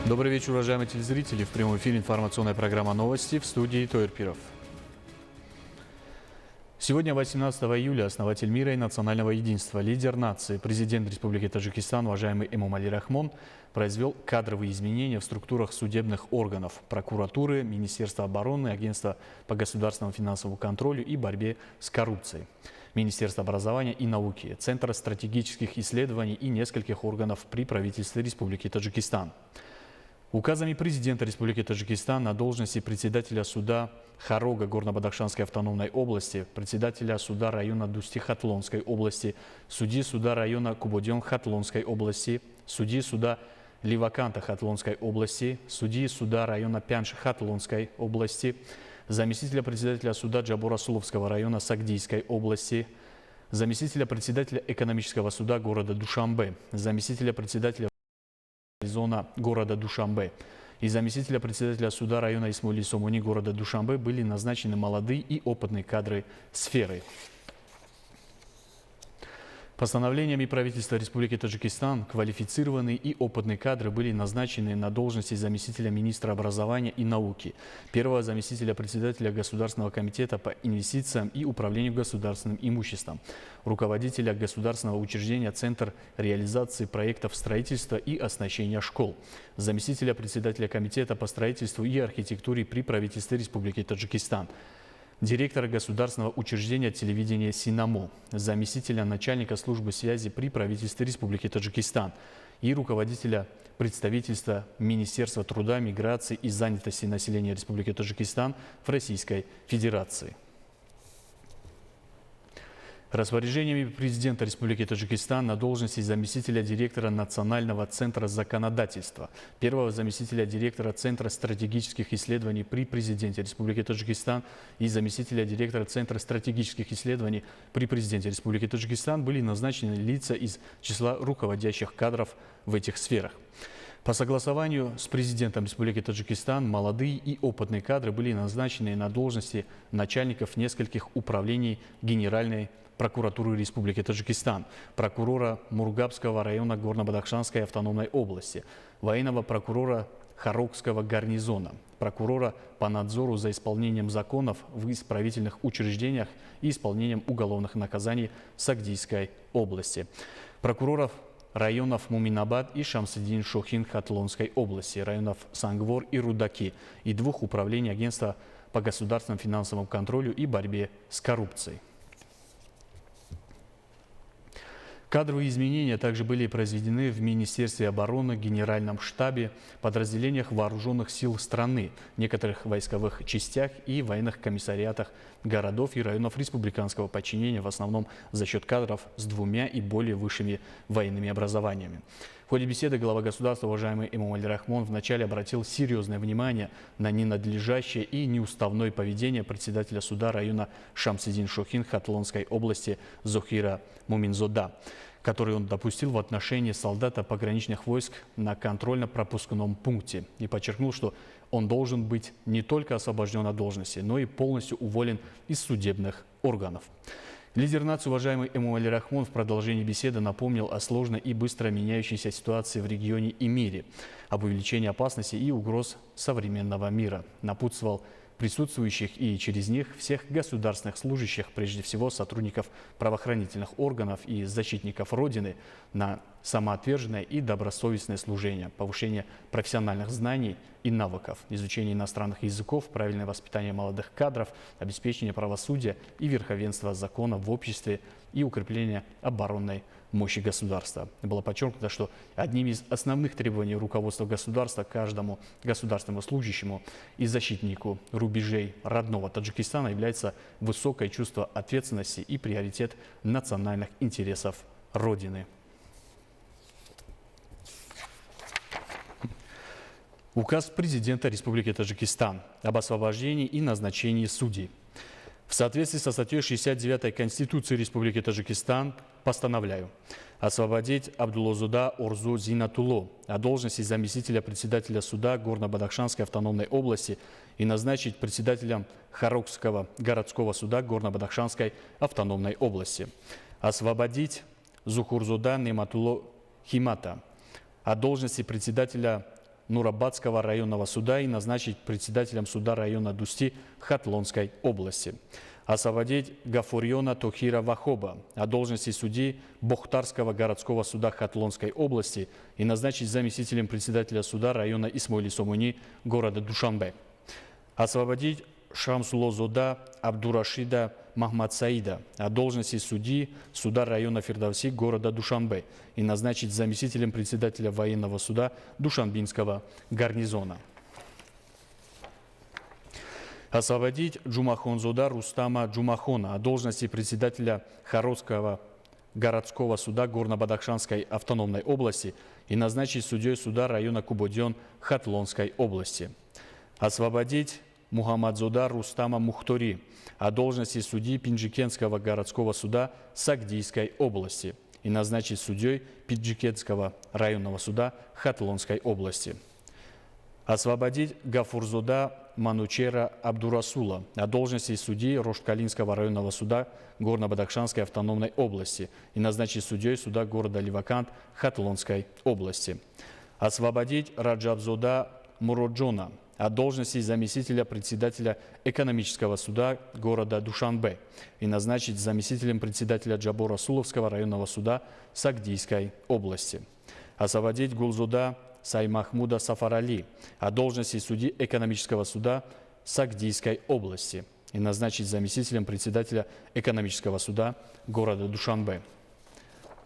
Добрый вечер, уважаемые телезрители. В прямом эфире информационная программа «Новости», в студии Тойр Пиров. Сегодня, 18 июля, основатель мира и национального единства, лидер нации, президент Республики Таджикистан, уважаемый Эмомали Рахмон, произвел кадровые изменения в структурах судебных органов, прокуратуры, Министерства обороны, Агентства по государственному финансовому контролю и борьбе с коррупцией, Министерства образования и науки, Центра стратегических исследований и нескольких органов при правительстве Республики Таджикистан. Указами президента Республики Таджикистан на должности председателя суда Харога Горно-Бадахшанской автономной области, председателя суда района Дусти-Хатлонской области, судьи суда района Кубодион-Хатлонской области, судьи суда Ливаканта Хатлонской области, судьи суда района Пянш-Хатлонской области, заместителя председателя суда Джабо-Расуловского района Сагдийской области, заместителя председателя экономического суда города Душанбе, заместителя председателя зона города Душанбе и заместителя председателя суда района Исмоили-Сомони города Душанбе были назначены молодые и опытные кадры сферы. Постановлениями правительства Республики Таджикистан квалифицированные и опытные кадры были назначены на должности заместителя министра образования и науки, первого заместителя председателя Государственного комитета по инвестициям и управлению государственным имуществом, руководителя государственного учреждения Центр реализации проектов строительства и оснащения школ, заместителя председателя комитета по строительству и архитектуре при правительстве Республики Таджикистан, директора государственного учреждения телевидения «Синамо», заместителя начальника службы связи при правительстве Республики Таджикистан и руководителя представительства Министерства труда, миграции и занятости населения Республики Таджикистан в Российской Федерации. Распоряжениями президента Республики Таджикистан на должности заместителя директора Национального центра законодательства, первого заместителя директора Центра стратегических исследований при президенте Республики Таджикистан и заместителя директора Центра стратегических исследований при президенте Республики Таджикистан были назначены лица из числа руководящих кадров в этих сферах. По согласованию с президентом Республики Таджикистан молодые и опытные кадры были назначены на должности начальников нескольких управлений Генеральной прокуратуры Республики Таджикистан, прокурора Мургабского района Горно-Бадахшанской автономной области, военного прокурора Харогского гарнизона, прокурора по надзору за исполнением законов в исправительных учреждениях и исполнением уголовных наказаний Сагдийской области, прокуроров районов Муминабад и Шамсиддин-Шохин Хатлонской области, районов Сангвор и Рудаки и двух управлений Агентства по государственному финансовому контролю и борьбе с коррупцией. Кадровые изменения также были произведены в Министерстве обороны, Генеральном штабе, подразделениях вооруженных сил страны, некоторых войсковых частях и военных комиссариатах городов и районов республиканского подчинения, в основном за счет кадров с двумя и более высшими военными образованиями. В ходе беседы глава государства, уважаемый Эмомали Рахмон, вначале обратил серьезное внимание на ненадлежащее и неуставное поведение председателя суда района Шамсиддин-Шохин Хатлонской области Зохира Муминзода, который он допустил в отношении солдата пограничных войск на контрольно-пропускном пункте, и подчеркнул, что он должен быть не только освобожден от должности, но и полностью уволен из судебных органов. Лидер нации, уважаемый Эмомали Рахмон, в продолжении беседы напомнил о сложной и быстро меняющейся ситуации в регионе и мире, об увеличении опасности и угроз современного мира, напутствовал присутствующих и через них всех государственных служащих, прежде всего сотрудников правоохранительных органов и защитников Родины, на самоотверженное и добросовестное служение, повышение профессиональных знаний и навыков, изучение иностранных языков, правильное воспитание молодых кадров, обеспечение правосудия и верховенства закона в обществе и укрепление оборонной мощи государства. Было подчеркнуто, что одним из основных требований руководства государства каждому государственному служащему и защитнику рубежей родного Таджикистана является высокое чувство ответственности и приоритет национальных интересов Родины. Указ президента Республики Таджикистан об освобождении и назначении судей. В соответствии со статьей 69 Конституции Республики Таджикистан постановляю освободить Абдулозуда Орзу Зинатулло от должности заместителя председателя суда Горно-Бадахшанской автономной области и назначить председателем Харогского городского суда Горно-Бадахшанской автономной области. Освободить Зухурзуда Нематулло Химата от должности председателя Нурабадского районного суда и назначить председателем суда района Дусти Хатлонской области. Освободить Гафурьона Тохира Вахоба о должности судьи Бохтарского городского суда Хатлонской области и назначить заместителем председателя суда района Исмоили-Сомуни города Душанбе. Освободить Шамсулозода Абдурашида Махмадсаида о должности судьи суда района Фирдавси города Душанбе и назначить заместителем председателя военного суда Душанбинского гарнизона. Освободить Джумахонзода Рустама Джумахона о должности председателя Хородского городского суда Горно-Бадахшанской автономной области и назначить судьей суда района Кубодион Хатлонской области. Освободить Мухаммадзода Рустама Мухтори о должности судьи Пинджикенского городского суда Сагдийской области и назначить судьей Пинджикенского районного суда Хатлонской области. Освободить Гафурзода Манучера Абдурасула о должности судьи Рошткалинского районного суда Горно-Бадахшанской автономной области и назначить судьей суда города Ливакант Хатлонской области. Освободить Раджабзода Муроджона о должности заместителя председателя экономического суда города Душанбе и назначить заместителем председателя Джабо-Расуловского районного суда Сагдийской области. Освободить Гулзода Саймахмуда Сафарали о должности судьи экономического суда Сагдийской области и назначить заместителем председателя экономического суда города Душанбе.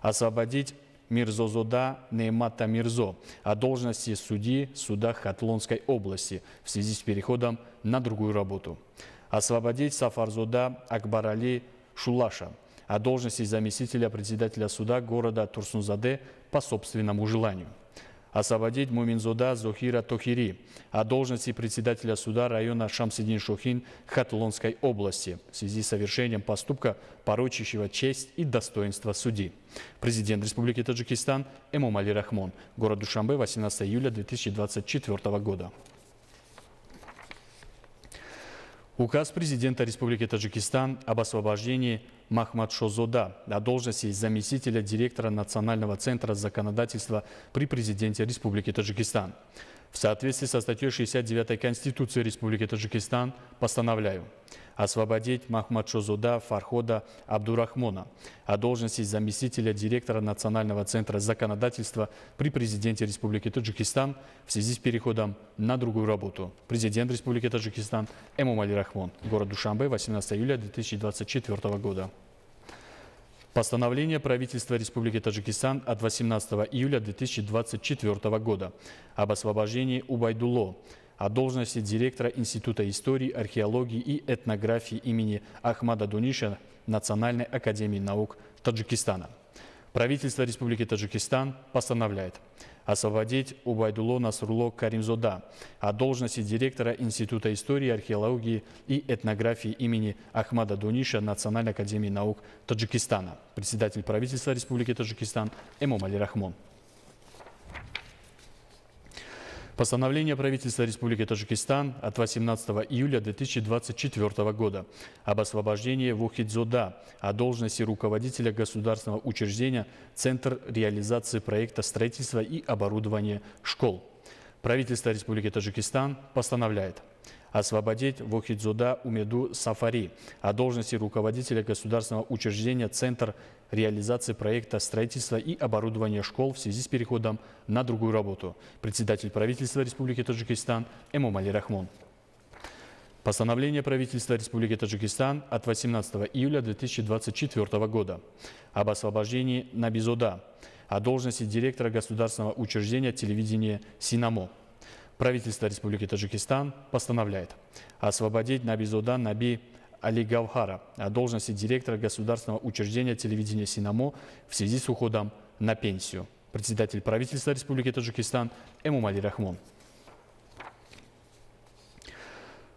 Освободить Мирзозода Неймата Мирзо о должности судьи суда Хатлонской области в связи с переходом на другую работу. Освободить Сафарзода Акбарали Шулаша о должности заместителя председателя суда города Турсунзаде по собственному желанию. Освободить Муминзода Зохира Тохири о должности председателя суда района Шамсидин-Шохин Хатлонской области в связи с совершением поступка, порочащего честь и достоинство судьи. Президент Республики Таджикистан Эмомали Рахмон. Город Душанбе, 18 июля 2024 года. Указ президента Республики Таджикистан об освобождении Махмадшозода о должности заместителя директора Национального центра законодательства при президенте Республики Таджикистан. В соответствии со статьей 69 Конституции Республики Таджикистан постановляю освободить Махмадшозода Фархода Абдурахмона о должности заместителя директора Национального центра законодательства при президенте Республики Таджикистан в связи с переходом на другую работу. Президент Республики Таджикистан Эмомали Рахмон. Город Душанбе, 18 июля 2024 года. Постановление правительства Республики Таджикистан от 18 июля 2024 года об освобождении Убайдулло о должности директора Института истории, археологии и этнографии имени Ахмада Дуниша Национальной академии наук Таджикистана. Правительство Республики Таджикистан постановляет освободить Убайдулло Насрулло Каримзода о должности директора Института истории, археологии и этнографии имени Ахмада Дуниша Национальной академии наук Таджикистана. Председатель правительства Республики Таджикистан Эмомали Рахмон. Постановление правительства Республики Таджикистан от 18 июля 2024 года об освобождении Вохидзода о должности руководителя государственного учреждения Центр реализации проекта строительства и оборудования школ. Правительство Республики Таджикистан постановляет освободить Вохидзода Умеду Сафари о должности руководителя государственного учреждения Центр реализации проекта строительства и оборудования школ в связи с переходом на другую работу. Председатель правительства Республики Таджикистан Эмомали Рахмон. Постановление правительства Республики Таджикистан от 18 июля 2024 года об освобождении Набизода о должности директора государственного учреждения телевидения «Синамо». Правительство Республики Таджикистан постановляет освободить Набизода Наби Али Гавхара о должности директора государственного учреждения телевидения «Синамо» в связи с уходом на пенсию. Председатель правительства Республики Таджикистан Эмомали Рахмон.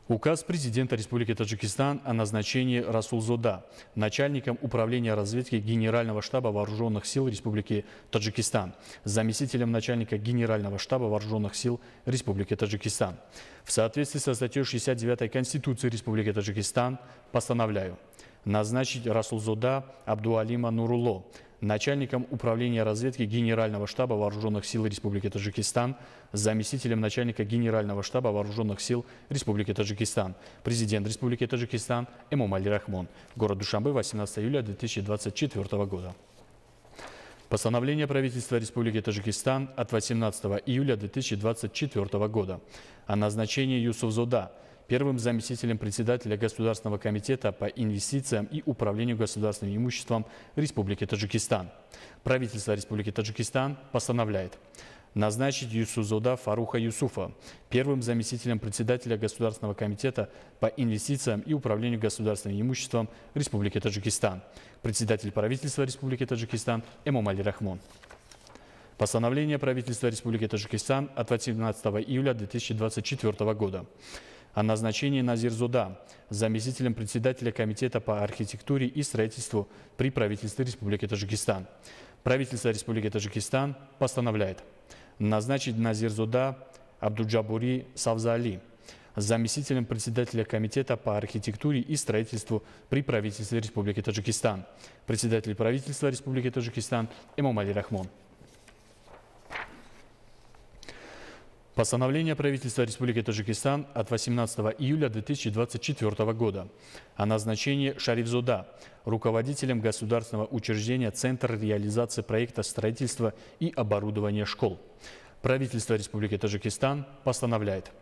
Указ президента Республики Таджикистан о назначении Расулзода начальником управления разведки Генерального штаба Вооруженных сил Республики Таджикистан, заместителем начальника Генерального штаба Вооруженных сил Республики Таджикистан. В соответствии со статьей 69 Конституции Республики Таджикистан постановляю назначить Расулзода Абдуалима Нурулло начальником управления разведки Генерального штаба Вооруженных сил Республики Таджикистан, заместителем начальника Генерального штаба Вооруженных сил Республики Таджикистан, президент Республики Таджикистан Эмомали Рахмон. Город Душанбе, 18 июля 2024 года. Постановление правительства Республики Таджикистан от 18 июля 2024 года о назначении Юсуфзода первым заместителем председателя Государственного комитета по инвестициям и управлению государственным имуществом Республики Таджикистан. Правительство Республики Таджикистан постановляет назначить Юсуфзода Фаруха Юсуфа первым заместителем председателя Государственного комитета по инвестициям и управлению государственным имуществом Республики Таджикистан. Председатель правительства Республики Таджикистан Эмомали Рахмон. Постановление правительства Республики Таджикистан от 18 июля 2024 года о назначении Назирзода заместителем председателя Комитета по архитектуре и строительству при правительстве Республики Таджикистан. Правительство Республики Таджикистан постановляет назначить Назирзода Абдуджабури Савзали заместителем председателя Комитета по архитектуре и строительству при правительстве Республики Таджикистан. Председатель правительства Республики Таджикистан Эмомали Рахмон. Постановление правительства Республики Таджикистан от 18 июля 2024 года о назначении Шарифзода руководителем государственного учреждения Центр реализации проекта строительства и оборудования школ. Правительство Республики Таджикистан постановляет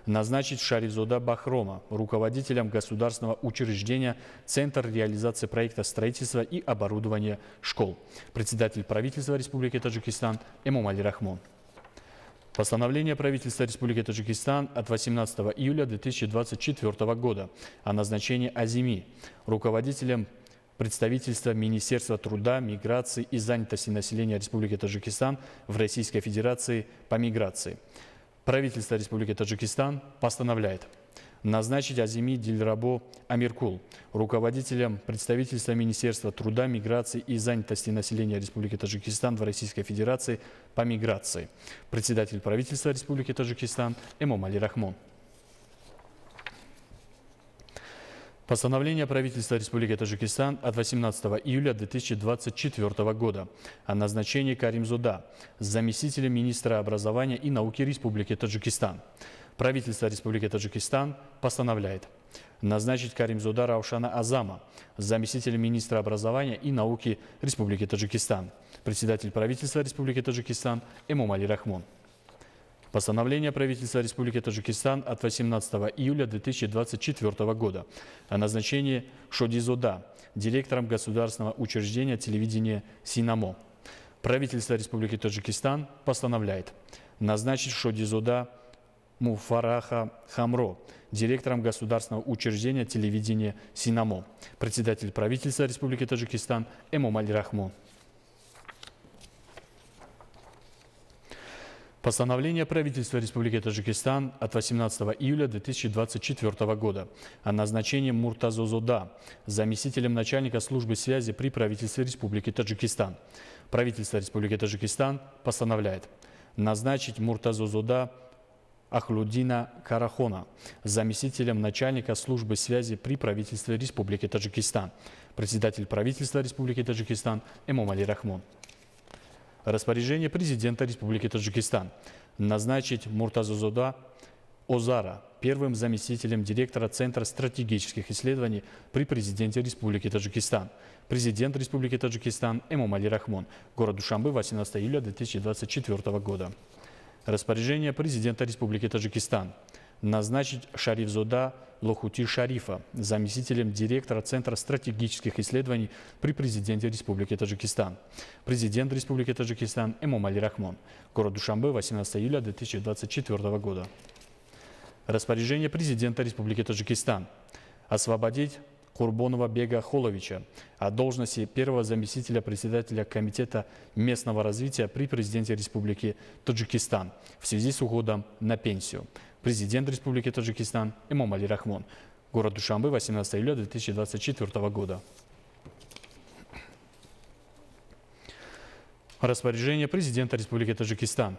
назначить Шарифзода Бахрома руководителем государственного учреждения Центр реализации проекта строительства и оборудования школ. Председатель правительства Республики Таджикистан Эмомали Рахмон. Постановление правительства Республики Таджикистан от 18 июля 2024 года о назначении Азими руководителем представительства Министерства труда, миграции и занятости населения Республики Таджикистан в Российской Федерации по миграции. Правительство Республики Таджикистан постановляет назначить Азими Дильрабо Амиркул руководителем представительства Министерства труда, миграции и занятости населения Республики Таджикистан в Российской Федерации по миграции. Председатель правительства Республики Таджикистан Эмомали Рахмон. Постановление правительства Республики Таджикистан от 18 июля 2024 года о назначении Каримзода заместителем министра образования и науки Республики Таджикистан. Правительство Республики Таджикистан постановляет назначить Каримзода Раушана Азама заместителем министра образования и науки Республики Таджикистан. Председатель правительства Республики Таджикистан Эмомали Рахмон. Постановление правительства Республики Таджикистан от 18 июля 2024 года о назначении Шодизода директором государственного учреждения телевидения Синамо. Правительство Республики Таджикистан постановляет назначить Шодизода Муфараха Хамро директором государственного учреждения телевидения Синамо. Председатель правительства Республики Таджикистан Эмомали Рахмон. Постановление правительства Республики Таджикистан от 18 июля 2024 года о назначении Муртазозода заместителем начальника службы связи при правительстве Республики Таджикистан. Правительство Республики Таджикистан постановляет назначить Муртазозода Ахлудина Карахона заместителем начальника службы связи при правительстве Республики Таджикистан. Председатель правительства Республики Таджикистан Эмомали Рахмон. Распоряжение президента Республики Таджикистан назначить Муртазозода Озара первым заместителем директора Центра стратегических исследований при президенте Республики Таджикистан. Президент Республики Таджикистан Эмомали Рахмон. Город Душанбе, 18 июля 2024 года. Распоряжение президента Республики Таджикистан назначить Шарифзода Лохути Шарифа заместителем директора Центра стратегических исследований при президенте Республики Таджикистан. Президент Республики Таджикистан Эмомали Рахмон. Город Душанбе, 18 июля 2024 года. Распоряжение президента Республики Таджикистан освободить Курбонова Бега Холовича от должности первого заместителя председателя Комитета местного развития при президенте Республики Таджикистан в связи с уходом на пенсию. Президент Республики Таджикистан Эмомали Рахмон. Город Душанбе, 18 июля 2024 года. Распоряжение президента Республики Таджикистан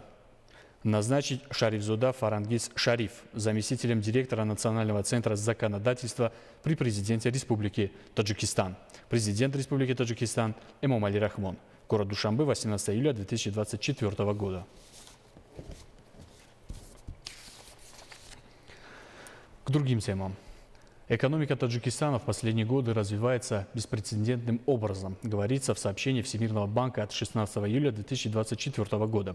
Назначить Шарифзода Фарангиз Шариф заместителем директора Национального центра законодательства при президенте Республики Таджикистан. Президент Республики Таджикистан Эмомали Рахмон. Город Душанбе, 18 июля 2024 года. К другим темам. Экономика Таджикистана в последние годы развивается беспрецедентным образом, говорится в сообщении Всемирного банка от 16 июля 2024 года.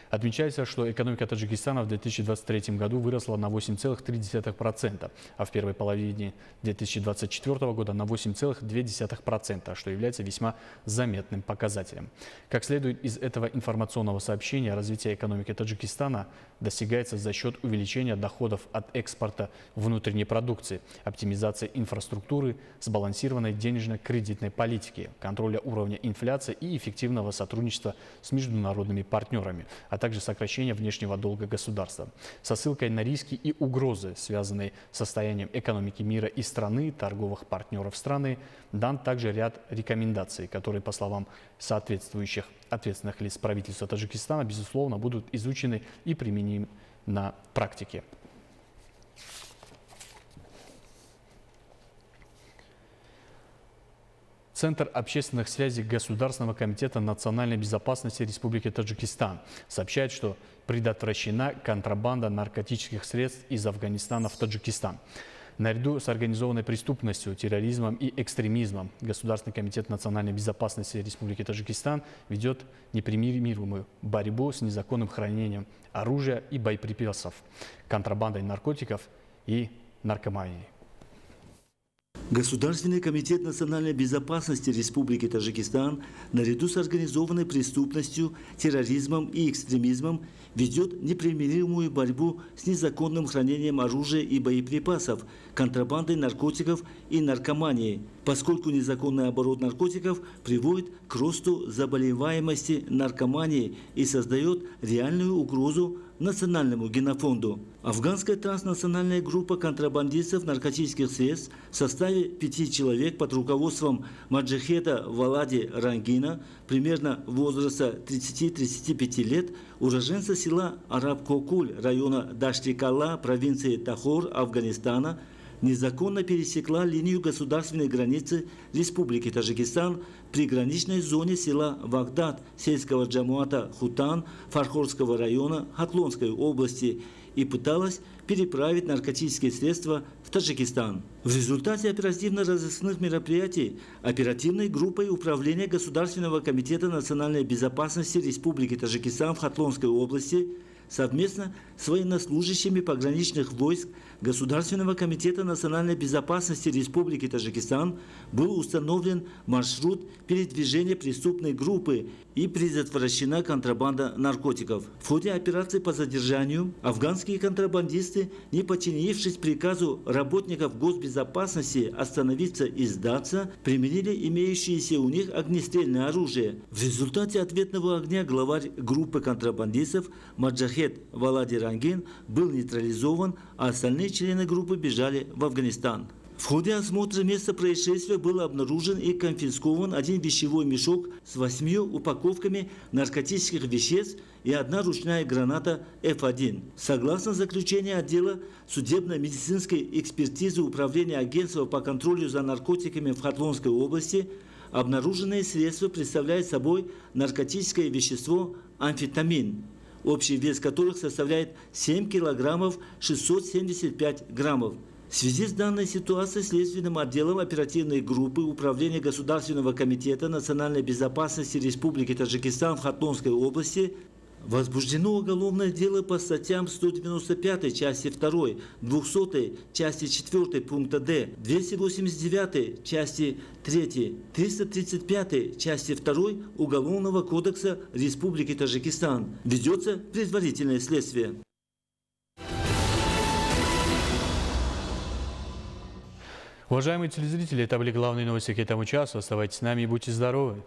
Отмечается, что экономика Таджикистана в 2023 году выросла на 8,3%, а в первой половине 2024 года на 8,2%, что является весьма заметным показателем. Как следует из этого информационного сообщения, развитие экономики Таджикистана достигается за счет увеличения доходов от экспорта внутренней продукции, оптимизации инфраструктуры, сбалансированной денежно-кредитной политики, контроля уровня инфляции и эффективного сотрудничества с международными партнерами, а также сокращения внешнего долга государства. Со ссылкой на риски и угрозы, связанные с состоянием экономики мира и страны, торговых партнеров страны, дан также ряд рекомендаций, которые, по словам соответствующих ответственных лиц правительства Таджикистана, безусловно, будут изучены и применены на практике. Центр общественных связей Государственного комитета национальной безопасности Республики Таджикистан сообщает, что предотвращена контрабанда наркотических средств из Афганистана в Таджикистан. Наряду с организованной преступностью, терроризмом и экстремизмом Государственный комитет национальной безопасности Республики Таджикистан ведет непримиримую борьбу с незаконным хранением оружия и боеприпасов, контрабандой наркотиков и наркоманией. Государственный комитет национальной безопасности Республики Таджикистан наряду с организованной преступностью, терроризмом и экстремизмом ведет непримиримую борьбу с незаконным хранением оружия и боеприпасов, контрабандой наркотиков и наркоманией, поскольку незаконный оборот наркотиков приводит к росту заболеваемости наркомании и создает реальную угрозу национальному генофонду. Афганская транснациональная группа контрабандистов наркотических средств в составе 5 человек под руководством Маджахеда Валади Рангина, примерно возраста 30-35 лет, уроженца села Араб-Кокуль района Дашти-Калла, провинции Тахор, Афганистана, незаконно пересекла линию государственной границы Республики Таджикистан при граничной зоне села Вагдад сельского джамуата Хутан Фархорского района Хатлонской области и пыталась переправить наркотические средства в Таджикистан. В результате оперативно-розыскных мероприятий оперативной группой Управления Государственного комитета национальной безопасности Республики Таджикистан в Хатлонской области совместно с военнослужащими пограничных войск Государственного комитета национальной безопасности Республики Таджикистан был установлен маршрут передвижения преступной группы и предотвращена контрабанда наркотиков. В ходе операции по задержанию афганские контрабандисты, не подчинившись приказу работников госбезопасности остановиться и сдаться, применили имеющееся у них огнестрельное оружие. В результате ответного огня главарь группы контрабандистов Маджахед Валади Рангин был нейтрализован, а остальные члены группы бежали в Афганистан. В ходе осмотра места происшествия был обнаружен и конфискован один вещевой мешок с 8 упаковками наркотических веществ и 1 ручная граната F1. Согласно заключению отдела судебно-медицинской экспертизы Управления агентства по контролю за наркотиками в Хатлонской области, обнаруженные средства представляют собой наркотическое вещество амфетамин, общий вес которых составляет 7 килограммов 675 граммов. В связи с данной ситуацией следственным отделом оперативной группы Управления Государственного комитета национальной безопасности Республики Таджикистан в Хатлонской области возбуждено уголовное дело по статьям 195 части 2, 200 части 4 пункта Д, 289 части 3, 335 части 2 Уголовного кодекса Республики Таджикистан. Ведется предварительное следствие. Уважаемые телезрители, это были главные новости к этому часу. Оставайтесь с нами и будьте здоровы.